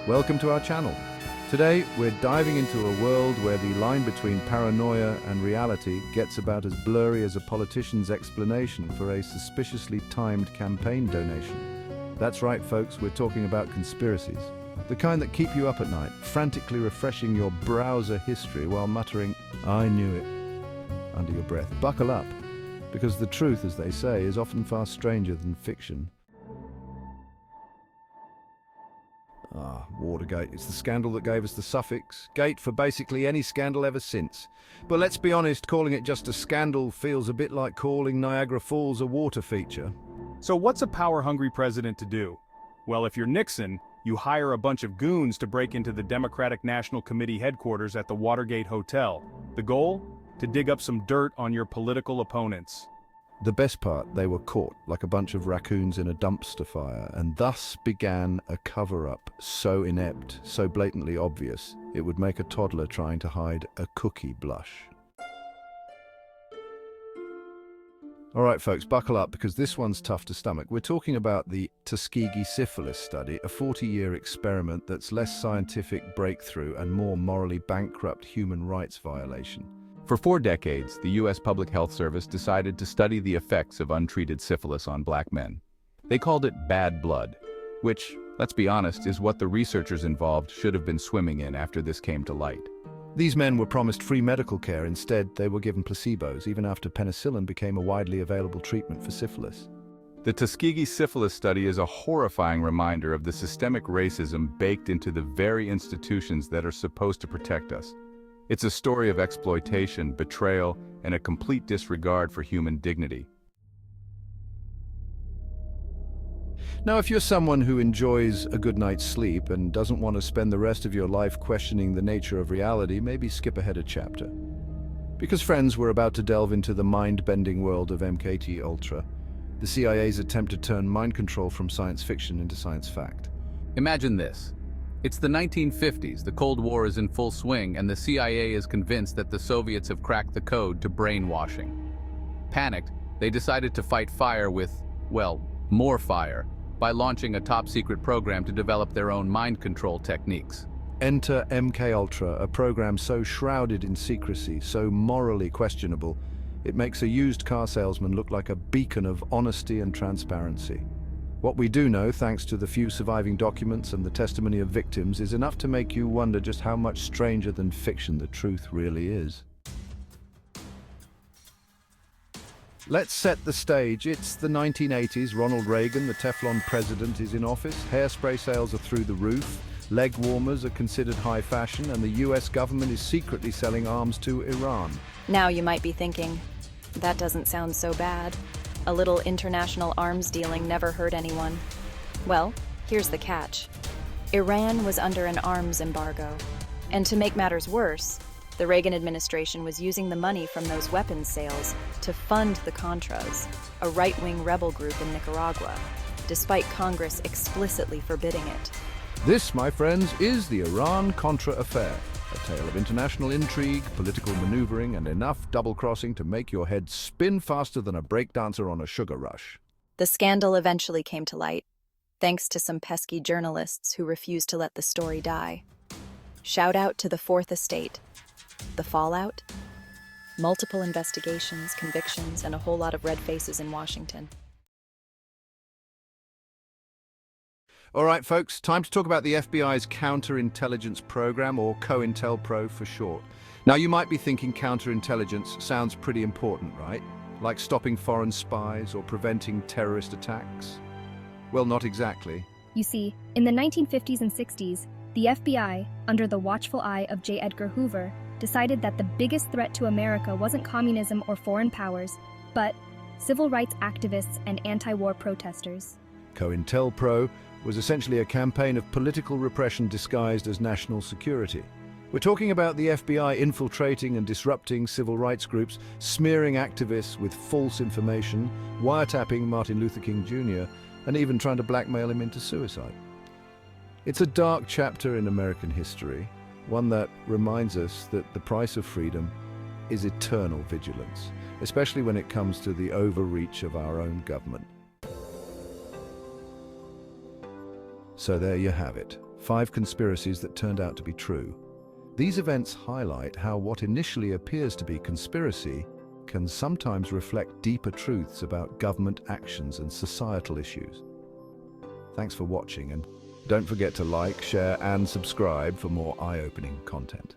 Welcome to our channel. Today, we're diving into a world where the line between paranoia and reality gets about as blurry as a politician's explanation for a suspiciously timed campaign donation. That's right, folks, we're talking about conspiracies. The kind that keep you up at night, frantically refreshing your browser history while muttering, "I knew it," under your breath. Buckle up, because the truth, as they say, is often far stranger than fiction. Watergate. It's the scandal that gave us the suffix "gate" for basically any scandal ever since. But let's be honest, calling it just a scandal feels a bit like calling Niagara Falls a water feature. So what's a power-hungry president to do? Well, if you're Nixon, you hire a bunch of goons to break into the Democratic National Committee headquarters at the Watergate Hotel. The goal? To dig up some dirt on your political opponents. The best part, they were caught like a bunch of raccoons in a dumpster fire, and thus began a cover-up so inept, so blatantly obvious, it would make a toddler trying to hide a cookie blush. All right, folks, buckle up, because this one's tough to stomach. We're talking about the Tuskegee syphilis study, a 40-year experiment that's less scientific breakthrough and more morally bankrupt human rights violation. For 4 decades, the U.S. Public Health Service decided to study the effects of untreated syphilis on black men. They called it bad blood, which, let's be honest, is what the researchers involved should have been swimming in after this came to light. These men were promised free medical care. Instead, they were given placebos, even after penicillin became a widely available treatment for syphilis. The Tuskegee syphilis study is a horrifying reminder of the systemic racism baked into the very institutions that are supposed to protect us. It's a story of exploitation, betrayal, and a complete disregard for human dignity. Now, if you're someone who enjoys a good night's sleep and doesn't want to spend the rest of your life questioning the nature of reality, maybe skip ahead a chapter. Because, friends, we're about to delve into the mind-bending world of MKUltra, the CIA's attempt to turn mind control from science fiction into science fact. Imagine this. It's the 1950s, the Cold War is in full swing, and the CIA is convinced that the Soviets have cracked the code to brainwashing. Panicked, they decided to fight fire with, well, more fire, by launching a top-secret program to develop their own mind control techniques. Enter MKUltra, a program so shrouded in secrecy, so morally questionable, it makes a used car salesman look like a beacon of honesty and transparency. What we do know, thanks to the few surviving documents and the testimony of victims, is enough to make you wonder just how much stranger than fiction the truth really is. Let's set the stage. It's the 1980s. Ronald Reagan, the Teflon president, is in office. Hairspray sales are through the roof. Leg warmers are considered high fashion, and the US government is secretly selling arms to Iran. Now you might be thinking, that doesn't sound so bad. A little international arms dealing never hurt anyone. Well, here's the catch. Iran was under an arms embargo. And to make matters worse, the Reagan administration was using the money from those weapons sales to fund the Contras, a right-wing rebel group in Nicaragua, despite Congress explicitly forbidding it. This, my friends, is the Iran-Contra affair. A tale of international intrigue, political maneuvering, and enough double-crossing to make your head spin faster than a breakdancer on a sugar rush. The scandal eventually came to light, thanks to some pesky journalists who refused to let the story die. Shout out to the Fourth Estate. The fallout? Multiple investigations, convictions, and a whole lot of red faces in Washington. All right, folks, time to talk about the FBI's counterintelligence program, or COINTELPRO for short. Now, you might be thinking counterintelligence sounds pretty important, right? Like stopping foreign spies or preventing terrorist attacks? Well, not exactly. You see, in the 1950s and 60s, the FBI, under the watchful eye of J. Edgar Hoover, decided that the biggest threat to America wasn't communism or foreign powers, but civil rights activists and anti-war protesters. COINTELPRO was essentially a campaign of political repression disguised as national security. We're talking about the FBI infiltrating and disrupting civil rights groups, smearing activists with false information, wiretapping Martin Luther King Jr., and even trying to blackmail him into suicide. It's a dark chapter in American history, one that reminds us that the price of freedom is eternal vigilance, especially when it comes to the overreach of our own government. So there you have it. 5 conspiracies that turned out to be true. These events highlight how what initially appears to be conspiracy can sometimes reflect deeper truths about government actions and societal issues. Thanks for watching, and don't forget to like, share, and subscribe for more eye-opening content.